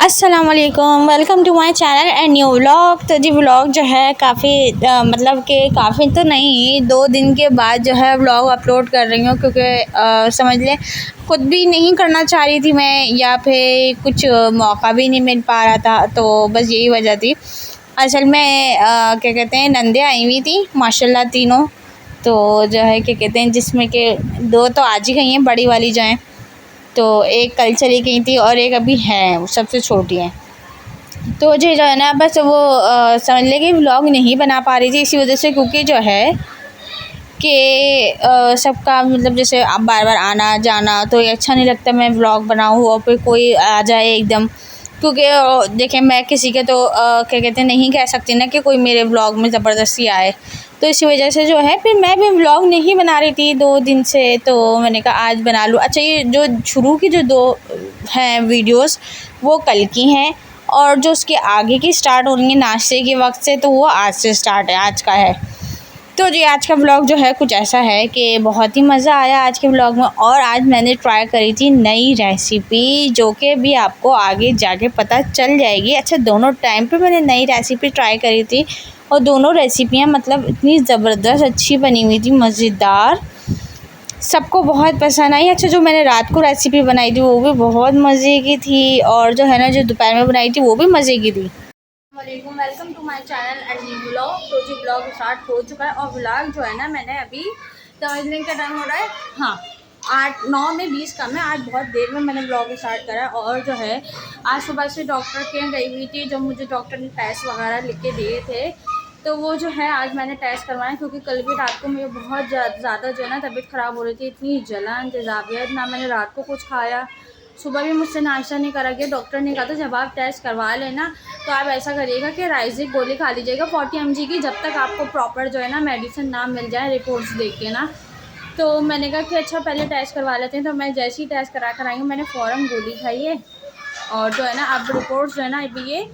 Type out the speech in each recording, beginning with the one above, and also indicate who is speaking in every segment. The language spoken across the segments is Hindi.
Speaker 1: अस्सलामुअलैकुम, welcome to my channel and new vlog. तो जी व्लॉग जो है काफ़ी मतलब कि काफ़ी तो नहीं, 2 दिन के बाद जो है व्लॉग अपलोड कर रही हूँ क्योंकि समझ लें खुद भी नहीं करना चाह रही थी मैं, या फिर कुछ मौका भी नहीं मिल पा रहा था, तो बस यही वजह थी। असल में क्या कहते हैं, नंदे आई हुई थी माशाल्लाह तीनों। तो जो है क्या कहते हैं, जिसमें कि 2 तो आज ही गई हैं, बड़ी वाली जो हैं, तो एक कल चली गई थी और एक अभी है, वो सबसे छोटी है। तो जी जो है ना, बस वो समझ लें कि व्लॉग नहीं बना पा रही थी इसी वजह से, क्योंकि जो है कि सबका मतलब जैसे अब बार बार आना जाना तो ये अच्छा नहीं लगता। मैं व्लॉग बनाऊँ और फिर कोई आ जाए एकदम, क्योंकि देखें मैं किसी के तो क्या कहते हैं नहीं कह सकती ना कि कोई मेरे व्लॉग में ज़बरदस्ती आए। तो इसी वजह से जो है फिर मैं भी व्लॉग नहीं बना रही थी 2 दिन से, तो मैंने कहा आज बना लूँ। अच्छा, ये जो शुरू की जो 2 हैं वीडियोस वो कल की हैं, और जो उसके आगे की स्टार्ट हो रही है नाश्ते के वक्त से, तो वो आज से स्टार्ट है, आज का है। तो जी आज का व्लॉग जो है कुछ ऐसा है कि बहुत ही मज़ा आया आज के व्लॉग में। और आज मैंने ट्राई करी थी नई रेसिपी, जो कि भी आपको आगे जाके पता चल जाएगी। अच्छा, दोनों टाइम पे मैंने नई रेसिपी ट्राई करी थी और दोनों रेसिपियाँ मतलब इतनी ज़बरदस्त अच्छी बनी हुई थी, मज़ेदार, सबको बहुत पसंद आई। अच्छा, जो मैंने रात को रेसिपी बनाई थी वो भी बहुत मज़े की थी, और जो है ना जो दोपहर में बनाई थी वो भी मज़े की थी। वालेकुम, welcome to my channel and new vlog. तो जी व्लॉग स्टार्ट हो चुका है, और व्लॉग जो है ना मैंने अभी समझने का टाइम हो रहा है, हाँ 8-9 में 20 कम है। आज बहुत देर में मैंने व्लॉग स्टार्ट करा है। और जो है आज सुबह से डॉक्टर के यहाँ गई हुई थी, जो मुझे डॉक्टर ने टेस्ट वगैरह लिख के दिए थे, तो वो जो है आज मैंने टेस्ट करवाया, क्योंकि कल भी रात को मुझे बहुत ज़्यादा जो है ना तबीयत ख़राब हो रही थी, इतनी जलन तेज़ाबियत, ना मैंने रात को कुछ खाया, सुबह भी मुझसे नाश्ता नहीं करा गया। डॉक्टर ने कहा था जब आप टेस्ट करवा लेना तो आप ऐसा करिएगा कि राइजिक गोली खा लीजिएगा 40 mg की, जब तक आपको प्रॉपर जो है ना मेडिसिन ना मिल जाए रिपोर्ट्स देख के ना। तो मैंने कहा कि अच्छा पहले टेस्ट करवा लेते हैं। तो मैं जैसे ही टेस्ट करा कर आई हूँ, मैंने फ़ौरन गोली खाई है, और जो है ना अब रिपोर्ट्स जो है ना अभी ये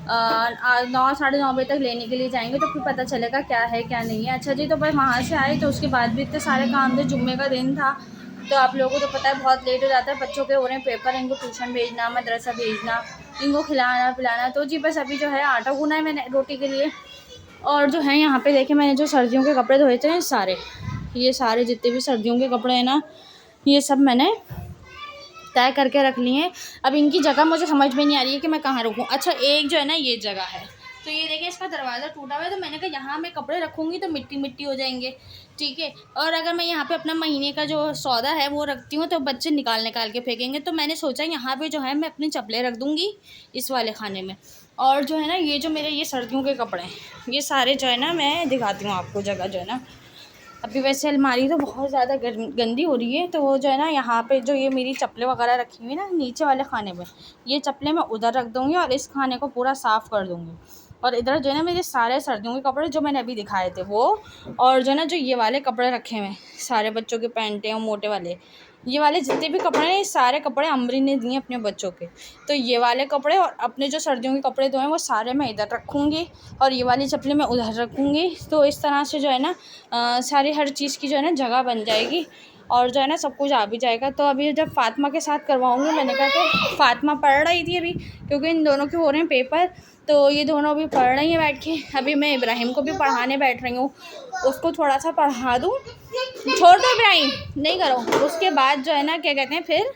Speaker 1: 9 साढ़े 9 बजे तक लेने के लिए जाएंगे, तो फिर पता चलेगा क्या है क्या नहीं है। अच्छा जी, तो भाई वहाँ से आए तो उसके बाद भी इतने सारे काम थे, जुम्मे का दिन था, तो आप लोगों को तो पता है बहुत लेट हो जाता है, बच्चों के हो रहे हैं पेपर, इनको ट्यूशन भेजना, मदरसा भेजना, इनको खिलाना पिलाना। तो जी बस अभी जो है आटा गूना है मैंने रोटी के लिए। और जो है यहाँ पे देखें मैंने जो सर्दियों के कपड़े धोए थे सारे, ये सारे जितने भी सर्दियों के कपड़े हैं ना, ये सब मैंने तय करके रख लिए हैं। अब इनकी जगह मुझे समझ में नहीं आ रही है कि मैं कहाँ रखूँ। अच्छा, एक जो है ना ये जगह है, तो ये देखें इसका दरवाज़ा टूटा हुआ है, तो मैंने कहा यहाँ मैं कपड़े रखूँगी तो मिट्टी मिट्टी हो जाएंगे, ठीक है। और अगर मैं यहाँ पे अपना महीने का जो सौदा है वो रखती हूँ तो बच्चे निकाल के फेंकेंगे, तो मैंने सोचा यहाँ पे जो है मैं अपनी चप्पलें रख दूँगी इस वाले खाने में। और जो है ना ये जो मेरे ये सर्दियों के कपड़े हैं ये सारे जो है ना मैं दिखाती हूँ आपको जगह जो है ना। अभी वैसे अलमारी तो बहुत ज़्यादा गंदी हो रही है, तो वो जो है ना यहाँ पे जो ये मेरी चप्पलें वगैरह रखी हुई ना नीचे वाले खाने में, ये चप्पलें मैं उधर रख दूँगी और इस खाने को पूरा साफ़ कर दूँगी। और इधर जो है ना मेरे सारे सर्दियों के कपड़े जो मैंने अभी दिखाए थे वो, और जो है ना जो ये वाले कपड़े रखे हुए हैं सारे बच्चों के पैंटे और मोटे वाले, ये वाले जितने भी कपड़े हैं ये सारे कपड़े अमरी ने दिए अपने बच्चों के। तो ये वाले कपड़े और अपने जो सर्दियों के कपड़े धोए हैं वो सारे मैं इधर रखूँगी, और ये वाली चप्पलें मैं उधर रखूँगी। तो इस तरह से जो है ना सारी हर चीज़ की जो है ना जगह बन जाएगी, और जो है ना सब कुछ आ भी जाएगा। तो अभी जब फ़ातिमा के साथ करवाऊँगी, मैंने कहा कि फ़ातिमा पढ़ रही थी अभी, क्योंकि इन दोनों के हो रहे हैं पेपर, तो ये दोनों अभी पढ़ रही हैं बैठ के। अभी मैं इब्राहिम को भी पढ़ाने बैठ रही हूँ, उसको थोड़ा सा पढ़ा दूँ, छोड़ दो इब्राहिम, नहीं करो। उसके बाद जो है ना क्या कहते हैं फिर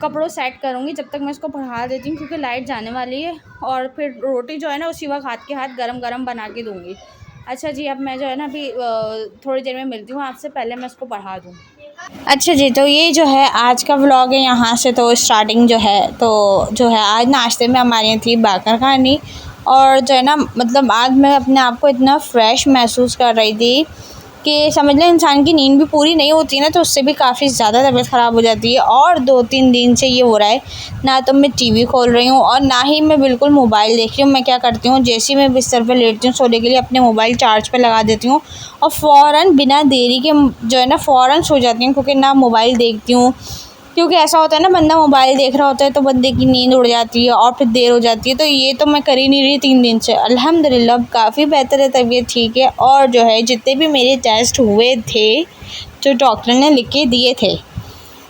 Speaker 1: कपड़ों सेट करूँगी, जब तक मैं इसको पढ़ा देती हूँ क्योंकि लाइट जाने वाली है। और फिर रोटी जो है ना उसी वक्त हाथ के हाथ गरम गरम बना के दूँगी। अच्छा जी, अब मैं जो है ना अभी थोड़ी देर में मिलती हूँ आपसे, पहले मैं इसको पढ़ा दूँ। अच्छा जी, तो ये जो है आज का व्लॉग है, यहाँ से तो स्टार्टिंग जो है, तो जो है आज नाश्ते में हमारे यहाँ थी बाकर खानी, और जो है ना मतलब आज मैं अपने आप को इतना फ्रेश महसूस कर रही थी कि समझ लें इंसान की नींद भी पूरी नहीं होती ना, तो उससे भी काफ़ी ज़्यादा तबीयत ख़राब हो जाती है। और 2-3 दिन से ये हो रहा है, ना तो मैं टीवी खोल रही हूँ और ना ही मैं बिल्कुल मोबाइल देख रही हूँ। मैं क्या करती हूँ, जैसे ही मैं बिस्तर पर लेटती हूँ सोने के लिए अपने मोबाइल चार्ज पे लगा देती हूँ और फ़ौरन बिना देरी के जो है ना फ़ौरन सो जाती हूँ, क्योंकि ना मोबाइल देखती हूँ, क्योंकि ऐसा होता है ना बंदा मोबाइल देख रहा होता है तो बंदे की नींद उड़ जाती है और फिर देर हो जाती है। तो ये तो मैं कर ही नहीं रही 3 दिन से। अल्हम्दुलिल्लाह काफ़ी बेहतर है, तबीयत ठीक है। और जो है जितने भी मेरे टेस्ट हुए थे जो डॉक्टर ने लिख के दिए थे,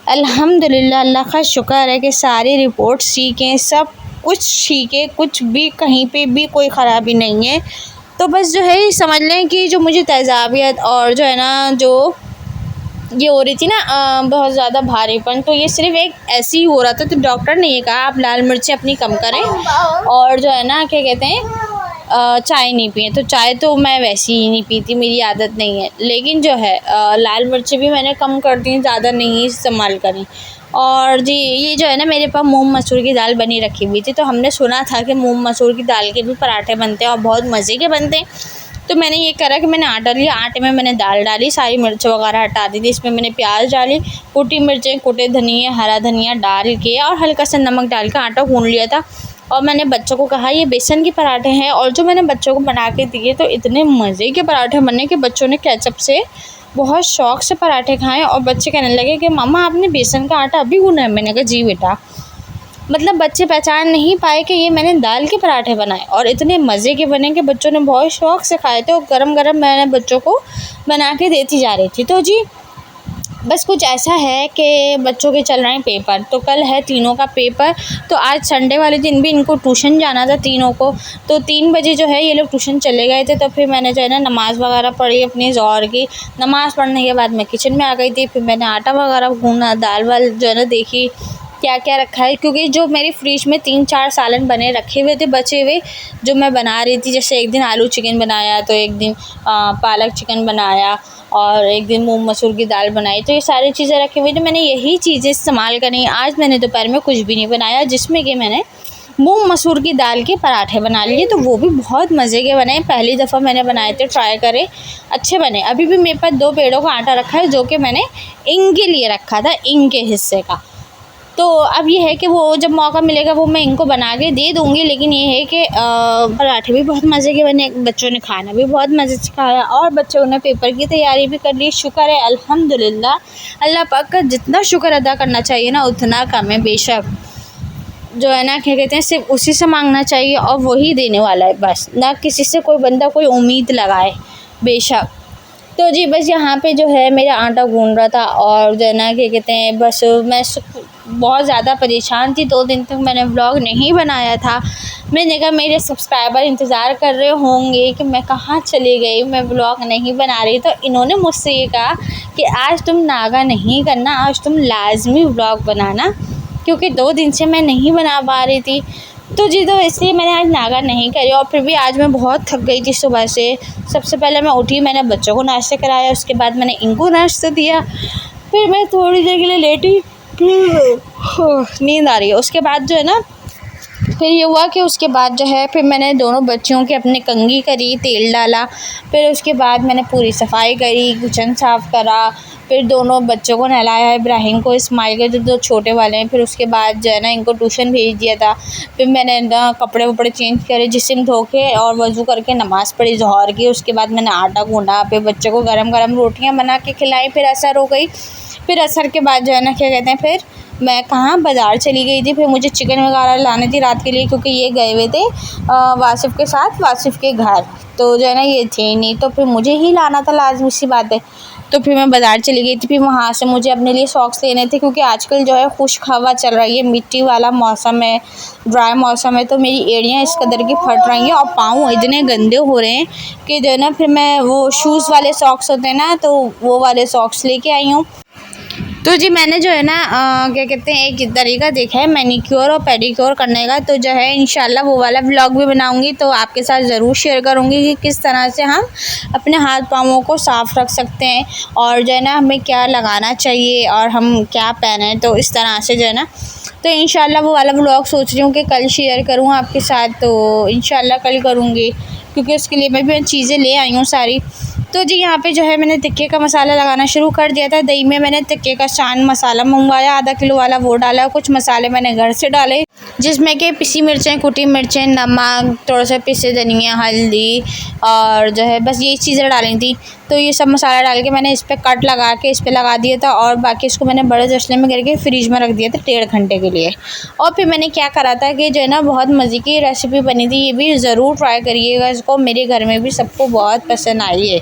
Speaker 1: अल्हम्दुलिल्लाह अल्लाह का शुक्र है कि सारी रिपोर्ट्स ठीक हैं, सब कुछ ठीक है, कुछ भी कहीं पे भी कोई ख़राबी नहीं है। तो बस जो है समझ लें कि जो मुझे तेज़ाबियत और जो है ना जो ये हो रही थी ना बहुत ज़्यादा भारीपन, तो ये सिर्फ़ एक ऐसे ही हो रहा था। तो डॉक्टर ने ये कहा आप लाल मिर्चें अपनी कम करें और जो है ना क्या कहते हैं चाय नहीं पिएं। तो चाय तो मैं वैसे ही नहीं पीती, मेरी आदत नहीं है, लेकिन जो है लाल मिर्चें भी मैंने कम कर दी, ज़्यादा नहीं इस्तेमाल करी। और जी ये जो है ना मेरे पास मूंग मसूर की दाल बनी रखी हुई थी, तो हमने सुना था कि मूंग मसूर की दाल के भी पराठे बनते हैं और बहुत मज़े के बनते हैं। तो मैंने ये करा कि मैंने आटा लिया, आटे में मैंने दाल डाली, सारी मिर्च वगैरह हटा दी थी, इसमें मैंने प्याज डाली, कुटी मिर्चें, कुटे धनिया, हरा धनिया डाल के और हल्का सा नमक डाल के आटा गूँध लिया था। और मैंने बच्चों को कहा ये बेसन के पराठे हैं, और जो मैंने बच्चों को बना के दिए तो इतने मज़े के पराठे बने कि बच्चों ने केचप से बहुत शौक़ से पराठे खाए। और बच्चे कहने लगे कि मम्मा आपने बेसन का आटा अभी गूँधा है? मैंने कहा जी बेटा। मतलब बच्चे पहचान नहीं पाए कि ये मैंने दाल के पराठे बनाए, और इतने मज़े के बने कि बच्चों ने बहुत शौक़ से खाए थे, और गरम-गरम मैंने बच्चों को बना के देती जा रही थी। तो जी बस कुछ ऐसा है कि बच्चों के चल रहे हैं पेपर, तो कल है तीनों का पेपर। तो आज संडे वाले दिन भी इनको ट्यूशन जाना था तीनों को, तो 3 बजे जो है ये लोग ट्यूशन चले गए थे। तो फिर मैंने जो है ना नमाज़ वगैरह पढ़ी अपनी ज़ोहर की। नमाज़ पढ़ने के बाद मैं किचन में आ गई थी, फिर मैंने आटा वगैरह गूँधा, दाल वाल जो है ना देखी क्या क्या रखा है, क्योंकि जो मेरी फ्रिज में 3-4 सालन बने रखे हुए थे बचे हुए, जो मैं बना रही थी। जैसे एक दिन आलू चिकन बनाया, तो एक दिन पालक चिकन बनाया, और एक दिन मूंग मसूर की दाल बनाई। तो ये सारी चीज़ें रखी हुई, तो मैंने यही चीज़ें इस्तेमाल करी। आज मैंने दोपहर में कुछ भी नहीं बनाया, जिसमें कि मैंने मूंग मसूर की दाल के पराठे बना लिए, तो वो भी बहुत मज़े के बने। पहली दफ़ा मैंने बनाए थे, ट्राई करे, अच्छे बने। अभी भी मेरे पास 2 पेड़ों का आटा रखा है, जो कि मैंने इंग के लिए रखा था, इंग के हिस्से का। तो अब ये है कि वो जब मौका मिलेगा वो मैं इनको बना के दे दूँगी। लेकिन ये है कि पराठे भी बहुत मज़े के बने, बच्चों ने खाना भी बहुत मज़े से खाया, और बच्चों ने पेपर की तैयारी भी कर ली। शुक्र है अल्हम्दुलिल्लाह, अल्लाह पाक का जितना शुक्र अदा करना चाहिए ना उतना कम है। बेशक जो है ना क्या कहते हैं सिर्फ उसी से मांगना चाहिए, और वही देने वाला है बस, ना किसी से कोई बंदा कोई उम्मीद लगाए बेशक। तो जी बस यहाँ पे जो है मेरा आटा गूँध रहा था, और जो है ना क्या कहते हैं बस मैं बहुत ज़्यादा परेशान थी। 2 दिन तक मैंने व्लॉग नहीं बनाया था। मैंने कहा मेरे सब्सक्राइबर इंतज़ार कर रहे होंगे कि मैं कहाँ चली गई, मैं व्लॉग नहीं बना रही। तो इन्होंने मुझसे ये कहा कि आज तुम नागा नहीं करना, आज तुम लाजमी व्लॉग बनाना, क्योंकि 2 दिन से मैं नहीं बना पा रही थी। तो जी तो इसलिए मैंने आज नागा नहीं करी। और फिर भी आज मैं बहुत थक गई थी सुबह से। सबसे पहले मैं उठी, मैंने बच्चों को नाश्ता कराया, उसके बाद मैंने इनको नाश्ता दिया, फिर मैं थोड़ी देर के लिए लेटी, फिर नींद आ रही है। उसके बाद जो है ना फिर ये हुआ कि उसके बाद जो है फिर मैंने दोनों बच्चियों की अपनी कंघी करी, तेल डाला, फिर उसके बाद मैंने पूरी सफाई करी, किचन साफ़ करा, फिर दोनों बच्चों को नहलाया, इब्राहिम को, इस्माइल के जो 2 छोटे वाले हैं। फिर उसके बाद जो है ना इनको ट्यूशन भेज दिया था। फिर मैंने ना कपड़े वपड़े चेंज करे, जिस्म धो के और वज़ू करके नमाज़ पढ़ी ज़ोहर की। उसके बाद मैंने आटा गूँधा, फिर बच्चों को गरम-गरम रोटियाँ बना के खिलाई, फिर असर हो गई। फिर असर के बाद जो है ना क्या कहते हैं फिर मैं कहाँ बाज़ार चली गई थी। फिर मुझे चिकन वगैरह लानी थी रात के लिए, क्योंकि ये गए हुए थे वासिफ़ के साथ, वासिफ़ के घर। तो जो है ना ये थे नहीं, तो फिर मुझे ही लाना था, लाज़मी सी बात है। तो फिर मैं बाज़ार चली गई थी। फिर वहाँ से मुझे अपने लिए सॉक्स लेने थे, क्योंकि आजकल जो है खुश्क हवा चल रही है, मिट्टी वाला मौसम है, ड्राई मौसम है। तो मेरी एड़ियाँ इस कदर की फट रही हैं और पाँव इतने गंदे हो रहे हैं कि जो है ना फिर मैं वो शूज़ वाले सॉक्स होते हैं ना, तो वो वाले सॉक्स लेके आई हूँ। तो जी मैंने जो है ना क्या कहते हैं एक तरीका देखा है मैनीक्योर और पेडिक्योर करने का। तो जो है इंशाल्लाह वो वाला व्लॉग भी बनाऊंगी, तो आपके साथ ज़रूर शेयर करूंगी कि किस तरह से हम अपने हाथ पाँवों को साफ़ रख सकते हैं, और जो है ना हमें क्या लगाना चाहिए और हम क्या पहने। तो इस तरह से जो है ना तो इंशाल्लाह वो वाला व्लॉग सोच रही हूँ कि कल शेयर करूँ आपके साथ। तो इंशाल्लाह कल करूँगी, क्योंकि उसके लिए मैं चीज़ें ले आई हूँ सारी। तो जी यहाँ पे जो है मैंने टिक्के का मसाला लगाना शुरू कर दिया था। दही में मैंने टिक्के का शान मसाला मंगवाया, आधा किलो वाला वो डाला। कुछ मसाले मैंने घर से डाले, जिसमें कि पिसी मिर्चें, कुटी मिर्चें, नमक, थोड़ा सा पिसे धनिया, हल्दी, और जो है बस यही चीज़ें डाली थी। तो ये सब मसाला डाल के मैंने इस पर कट लगा के इस पर लगा दिया था, और बाकी इसको मैंने बड़े तसले में करके फ्रिज में रख दिया था 1.5 घंटे के लिए। और फिर मैंने क्या करा था कि जो है ना बहुत मज़े की रेसिपी बनी थी, ये भी ज़रूर ट्राई करिएगा इसको, मेरे घर में भी सबको बहुत पसंद आई है।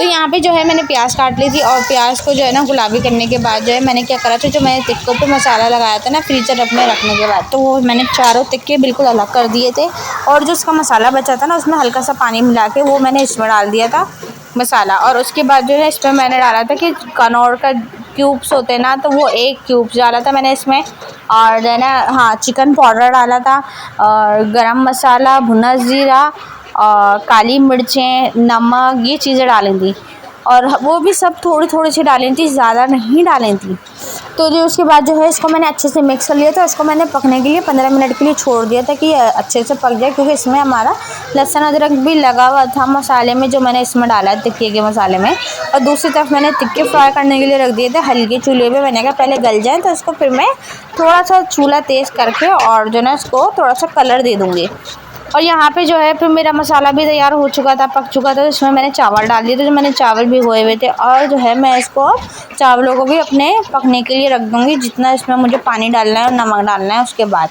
Speaker 1: तो यहाँ पे जो है मैंने प्याज काट ली थी और प्याज को जो है ना गुलाबी करने के बाद जो है मैंने क्या करा था, जो मैंने टिक्कों पे मसाला लगाया था ना फ्रीजर में रखने के बाद, तो वो मैंने चारों टिक्के बिल्कुल अलग कर दिए थे और जो उसका मसाला बचा था ना उसमें हल्का सा पानी मिला के वो मैंने इसमें डाल दिया था मसाला। और उसके बाद जो है इसमें मैंने डाला था कि कनौर का क्यूब्स होते हैं ना, तो वो 1 क्यूब डाला था मैंने इसमें। और जो है ना हाँ, चिकन पाउडर डाला था और गरम मसाला, भुना ज़ीरा और काली मिर्चें, नमक, ये चीज़ें डाली थी और वो भी सब थोड़ी थोड़ी सी डाली थी, ज़्यादा नहीं डाली थी। तो जो उसके बाद जो है इसको मैंने अच्छे से मिक्स कर लिया था। इसको मैंने पकने के लिए 15 मिनट के लिए छोड़ दिया था कि ये अच्छे से पक जाए, क्योंकि इसमें हमारा लहसुन अदरक भी लगा हुआ था मसाले में जो मैंने इसमें डाला है टिक्के के मसाले में। और दूसरी तरफ मैंने टिक्के फ्राई करने के लिए रख दिए थे हल्के चूल्हे पे। मैंने कहा पहले गल जाए, तो इसको फिर मैं थोड़ा सा चूल्हा तेज़ करके और जो ना इसको थोड़ा सा कलर दे दूँगी। और यहाँ पे जो है फिर मेरा मसाला भी तैयार हो चुका था, पक चुका था। तो इसमें मैंने चावल डाल दिए थे, जो मैंने चावल भिगोए हुए थे। और जो है मैं इसको चावलों को भी अपने पकने के लिए रख दूँगी, जितना इसमें मुझे पानी डालना है और नमक डालना है उसके बाद।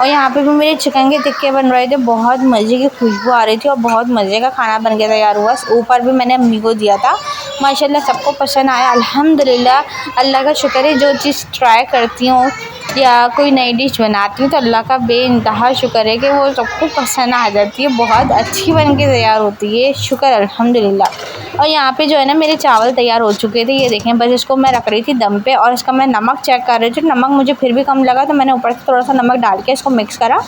Speaker 1: और यहाँ पे भी मेरे चिकन के टिक्के बन रहे थे, बहुत मज़े की खुशबू आ रही थी और बहुत मज़े का खाना बन के तैयार हुआ। ऊपर भी मैंने अम्मी को दिया था, माशाल्लाह सबको पसंद आया अल्हम्दुलिल्लाह। अल्लाह का शुक्र है, जो चीज़ ट्राई करती हूँ या कोई नई डिश बनाती हूँ तो अल्लाह का बेइंतहा शुक्र है कि वो सबको पसंद आ जाती है, बहुत अच्छी बन के तैयार होती है, शुक्र अल्हम्दुलिल्लाह। और यहाँ पे जो है ना मेरे चावल तैयार हो चुके थे, ये देखें। बस इसको मैं रख रही थी दम पे और इसका मैं नमक चेक कर रही थी। नमक मुझे फिर भी कम लगा, तो मैंने ऊपर से थोड़ा सा नमक डाल के इसको मिक्स करा।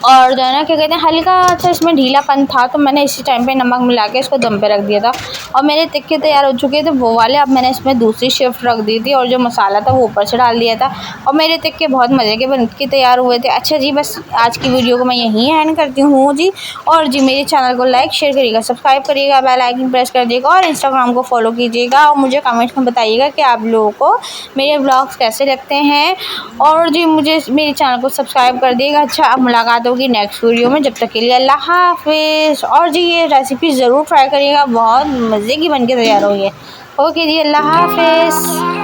Speaker 1: और जो है ना क्या कहते हैं, हल्का सा इसमें ढीलापन था, तो मैंने इसी टाइम पे नमक मिला के इसको दम पे रख दिया था। और मेरे टिक्के तैयार हो चुके थे वो वाले। अब मैंने इसमें दूसरी शिफ्ट रख दी थी और जो मसाला था वो ऊपर से डाल दिया था और मेरे टिक्के बहुत मज़े के बन के तैयार हुए थे। अच्छा जी, बस आज की वीडियो को मैं यहीं एंड करती हूँ जी। और जी मेरे चैनल को लाइक शेयर करिएगा, सब्सक्राइब करिएगा, बेल आइकन प्रेस कर दिएगा और इंस्टाग्राम को फॉलो कीजिएगा। और मुझे कमेंट्स में बताइएगा कि आप लोगों को मेरे ब्लॉग्स कैसे लगते हैं। और जी मुझे मेरे चैनल को सब्सक्राइब कर दिएगा। अच्छा, अब मुलाकात होगी नेक्स्ट वीडियो में, जब तक के लिए अल्लाह हाफिज़। और जी ये रेसिपी ज़रूर ट्राई करिएगा, बहुत मज़े की बन के तैयार हुई है। ओके जी, अल्लाह हाफिज़।